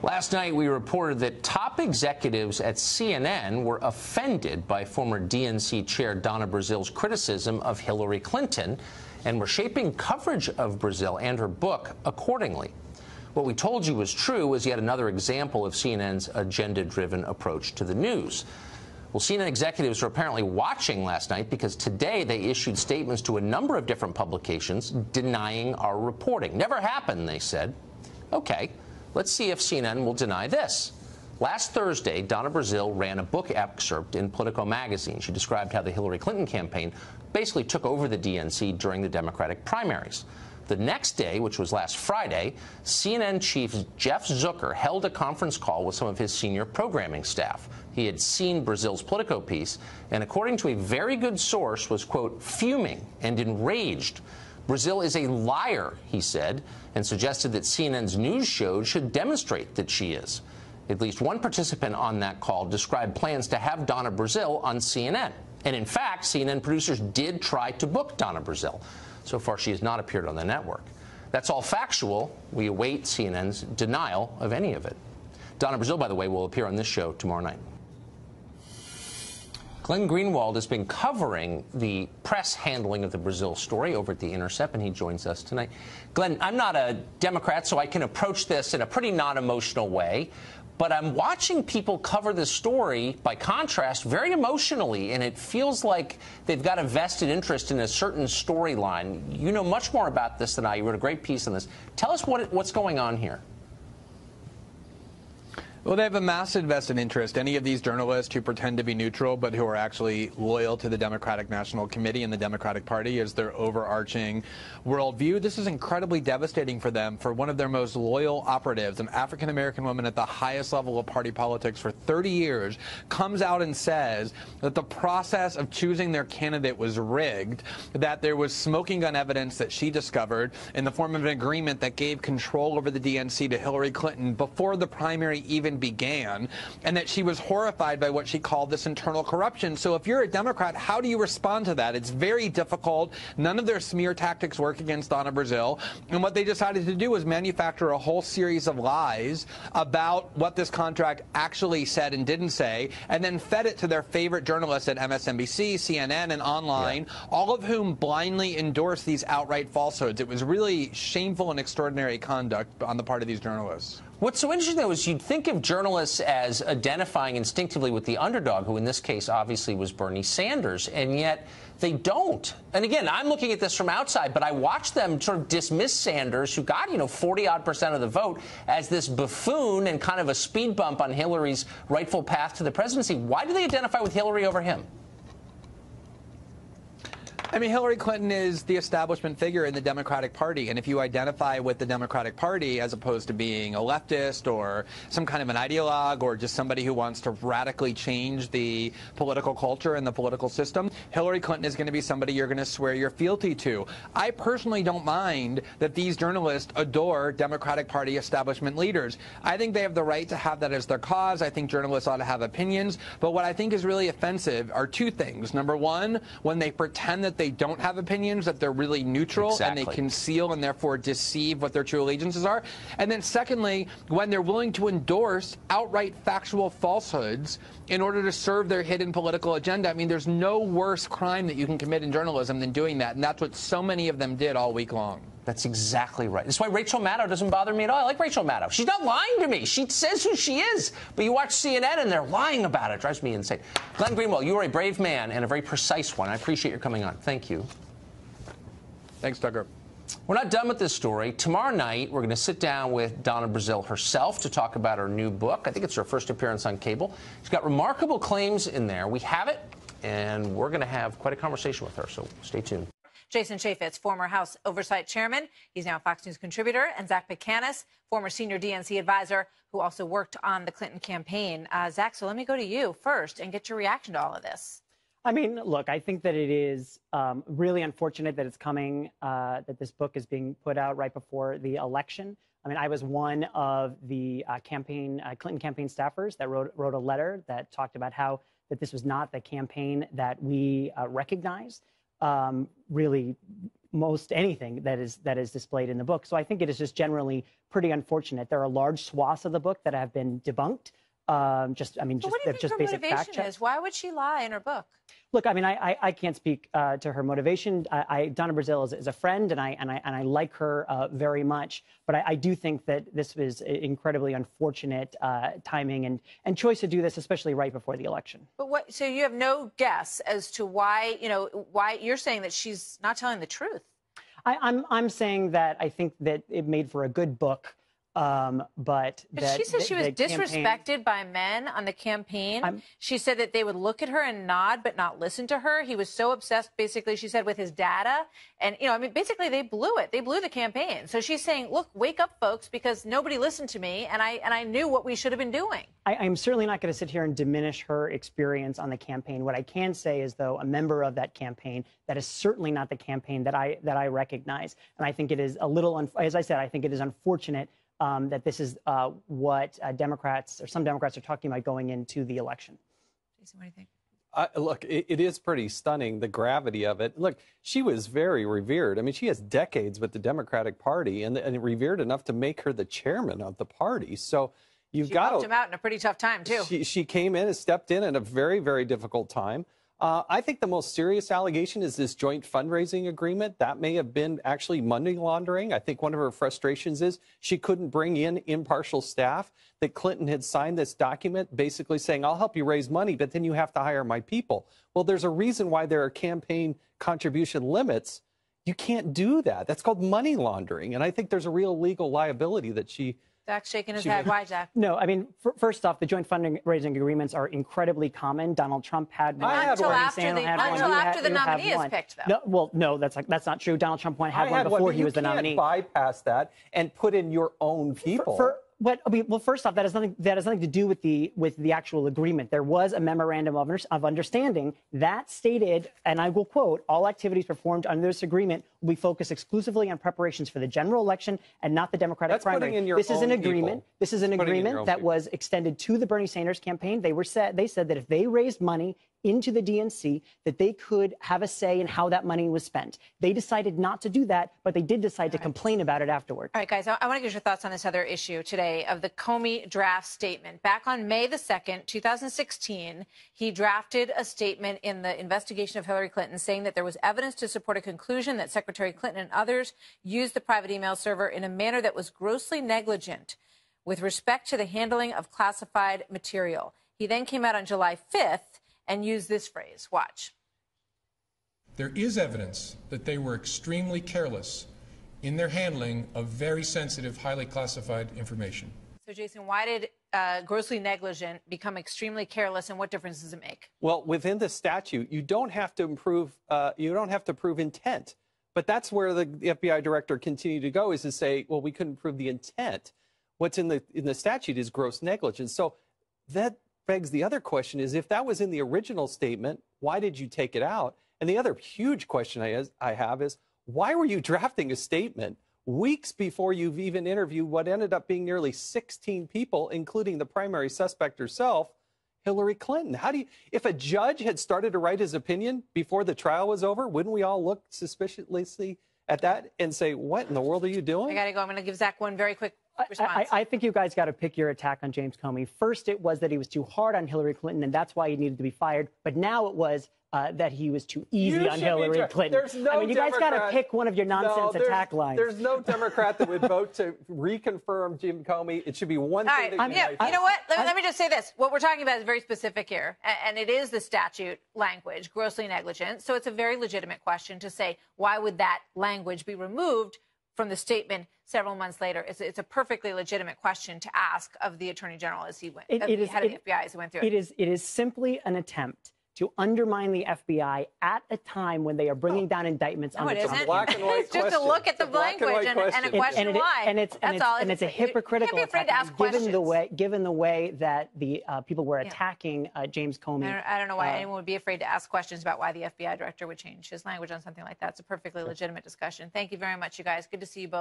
Last night, we reported that top executives at CNN were offended by former DNC chair Donna Brazile's criticism of Hillary Clinton and were shaping coverage of Brazile and her book accordingly. What we told you was true was yet another example of CNN's agenda-driven approach to the news. Well, CNN executives were apparently watching last night because today they issued statements to a number of different publications denying our reporting. Never happened, they said. Okay. Let's see if CNN will deny this. Last Thursday, Donna Brazile ran a book excerpt in Politico magazine. She described how the Hillary Clinton campaign basically took over the DNC during the Democratic primaries. The next day, which was last Friday, CNN chief Jeff Zucker held a conference call with some of his senior programming staff. He had seen Brazile's Politico piece and, according to a very good source, was, quote, fuming and enraged. Brazile is a liar, he said, and suggested that CNN's news show should demonstrate that she is. At least one participant on that call described plans to have Donna Brazile on CNN. And in fact, CNN producers did try to book Donna Brazile. So far, she has not appeared on the network. That's all factual. We await CNN's denial of any of it. Donna Brazile, by the way, will appear on this show tomorrow night. Glenn Greenwald has been covering the press handling of the Brazile story over at The Intercept, and he joins us tonight. Glenn, I'm not a Democrat, so I can approach this in a pretty non-emotional way, but I'm watching people cover this story, by contrast, very emotionally, and it feels like they've got a vested interest in a certain storyline. You know much more about this than I. You wrote a great piece on this. Tell us what's going on here. Well, they have a massive vested interest. Any of these journalists who pretend to be neutral but who are actually loyal to the Democratic National Committee and the Democratic Party as their overarching worldview, this is incredibly devastating for them. For one of their most loyal operatives, an African-American woman at the highest level of party politics for 30 years, comes out and says that the process of choosing their candidate was rigged, that there was smoking gun evidence that she discovered in the form of an agreement that gave control over the DNC to Hillary Clinton before the primary even began, and that she was horrified by what she called this internal corruption. So if you're a Democrat, how do you respond to that? It's very difficult. None of their smear tactics work against Donna Brazile. And what they decided to do was manufacture a whole series of lies about what this contract actually said and didn't say, and then fed it to their favorite journalists at MSNBC, CNN, and online, all of whom blindly endorsed these outright falsehoods. It was really shameful and extraordinary conduct on the part of these journalists. What's so interesting, though, is you'd think of journalists as identifying instinctively with the underdog, who in this case obviously was Bernie Sanders, and yet they don't. And again, I'm looking at this from outside, but I watch them sort of dismiss Sanders, who got, 40-odd% of the vote, as this buffoon and kind of a speed bump on Hillary's rightful path to the presidency. Why do they identify with Hillary over him? I mean, Hillary Clinton is the establishment figure in the Democratic Party, and if you identify with the Democratic Party as opposed to being a leftist or some kind of an ideologue or just somebody who wants to radically change the political culture and the political system, Hillary Clinton is going to be somebody you're going to swear your fealty to. I personally don't mind that these journalists adore Democratic Party establishment leaders. I think they have the right to have that as their cause. I think journalists ought to have opinions. But what I think is really offensive are two things. Number one, when they pretend that they don't have opinions, that they're really neutral, and they conceal and therefore deceive what their true allegiances are. And then secondly, when they're willing to endorse outright factual falsehoods in order to serve their hidden political agenda. I mean, there's no worse crime that you can commit in journalism than doing that, and that's what so many of them did all week long. That's exactly right. That's why Rachel Maddow doesn't bother me at all. I like Rachel Maddow. She's not lying to me. She says who she is. But you watch CNN and they're lying about it. It drives me insane. Glenn Greenwald, you are a brave man and a very precise one. I appreciate your coming on. Thank you. Thanks, Tucker. We're not done with this story. Tomorrow night, we're going to sit down with Donna Brazile herself to talk about her new book. I think it's her first appearance on cable. She's got remarkable claims in there. We have it, and we're going to have quite a conversation with her, so stay tuned. Jason Chaffetz, former House Oversight Chairman. He's now a Fox News contributor. And Zach Pecanis, former senior DNC advisor, who also worked on the Clinton campaign. Zach, so let me go to you first and get your reaction to all of this. I mean, look, I think that it is really unfortunate that it's coming, that this book is being put out right before the election. I mean, I was one of the Clinton campaign staffers that wrote a letter that talked about how that this was not the campaign that we recognized. really most anything that is displayed in the book. So I think it is just generally pretty unfortunate. There are large swaths of the book that have been debunked. What do you think her basic fact motivation checks. is? Why would she lie in her book? Look, I mean, I can't speak to her motivation. Donna Brazile is a friend, and I like her very much. But I do think that this was incredibly unfortunate timing and choice to do this, especially right before the election. But so you have no guess as to why, why you're saying that she's not telling the truth? I'm saying that I think that it made for a good book. But she said she was disrespected by men on the campaign. She said that they would look at her and nod but not listen to her. He was so obsessed, basically, she said, with his data. And, I mean, basically, they blew it. They blew the campaign. So she's saying, look, wake up, folks, because nobody listened to me, and I knew what we should have been doing. I'm certainly not going to sit here and diminish her experience on the campaign. What I can say is, though, a member of that campaign, that is certainly not the campaign that I recognize. And I think it is a little, as I said, I think it is unfortunate that this is what Democrats or some Democrats are talking about going into the election. Jason, what do you think? Look, it is pretty stunning, the gravity of it. Look, she was very revered. I mean, she has decades with the Democratic Party and revered enough to make her the chairman of the party. So you've got to helped him out in a pretty tough time, too. She came in and stepped in a very, very difficult time. I think the most serious allegation is this joint fundraising agreement. That may have been actually money laundering. I think one of her frustrations is she couldn't bring in impartial staff, that Clinton had signed this document basically saying, I'll help you raise money, but then you have to hire my people. Well, there's a reason why there are campaign contribution limits. You can't do that. That's called money laundering. And I think there's a real legal liability that she... Zach's shaking his head. Why, Zach? No, I mean, first off, the joint fundraising agreements are incredibly common. Donald Trump had one. Until after the nominee is picked, though. No, that's not true. Donald Trump had one before he was the nominee. You can't bypass that and put in your own people. Well, first off, that has nothing to do with the actual agreement. There was a memorandum of understanding that stated, and I will quote, all activities performed under this agreement will be focused exclusively on preparations for the general election and not the Democratic primary. This is an agreement. This is an agreement that was extended to the Bernie Sanders campaign. They said that if they raised money into the DNC, that they could have a say in how that money was spent. They decided not to do that, but they did decide to complain about it afterward. All right, guys, I want to get your thoughts on this other issue today of the Comey draft statement. Back on May the 2nd, 2016, he drafted a statement in the investigation of Hillary Clinton saying that there was evidence to support a conclusion that Secretary Clinton and others used the private email server in a manner that was grossly negligent with respect to the handling of classified material. He then came out on July 5th and use this phrase. Watch. There is evidence that they were extremely careless in their handling of very sensitive, highly classified information. So, Jason, why did grossly negligent become extremely careless, and what difference does it make? Well, within the statute, you don't have to prove intent. But that's where the FBI director continued to go, is to say, well, we couldn't prove the intent. What's in the statute is gross negligence. So that begs the other question is, if that was in the original statement, why did you take it out? And the other huge question I have is, why were you drafting a statement weeks before you've even interviewed what ended up being nearly 16 people, including the primary suspect herself, Hillary Clinton? If a judge had started to write his opinion before the trial was over, wouldn't we all look suspiciously at that and say, what in the world are you doing? I got to go. I'm going to give Zach one very quick response. I think you guys got to pick your attack on James Comey. First, it was that he was too hard on Hillary Clinton, and that's why he needed to be fired. But now it was that he was too easy on Hillary Clinton. You guys got to pick one of your nonsense attack lines. There's no Democrat that would vote to reconfirm Jim Comey. It should be one thing. You know what? Let me just say this. What we're talking about is very specific here, and it is the statute language, grossly negligent. So it's a very legitimate question to say, why would that language be removed from the statement several months later? It's a perfectly legitimate question to ask of the Attorney General as he went, the head of the FBI as he went through it. It is simply an attempt to undermine the FBI at a time when they are bringing down indictments on the Trump. Black and white it's just to look at the language and a question why. And it's a hypocritical attack given the way that the people were attacking James Comey. I don't know why anyone would be afraid to ask questions about why the FBI director would change his language on something like that. It's a perfectly legitimate discussion. Thank you very much, you guys. Good to see you both.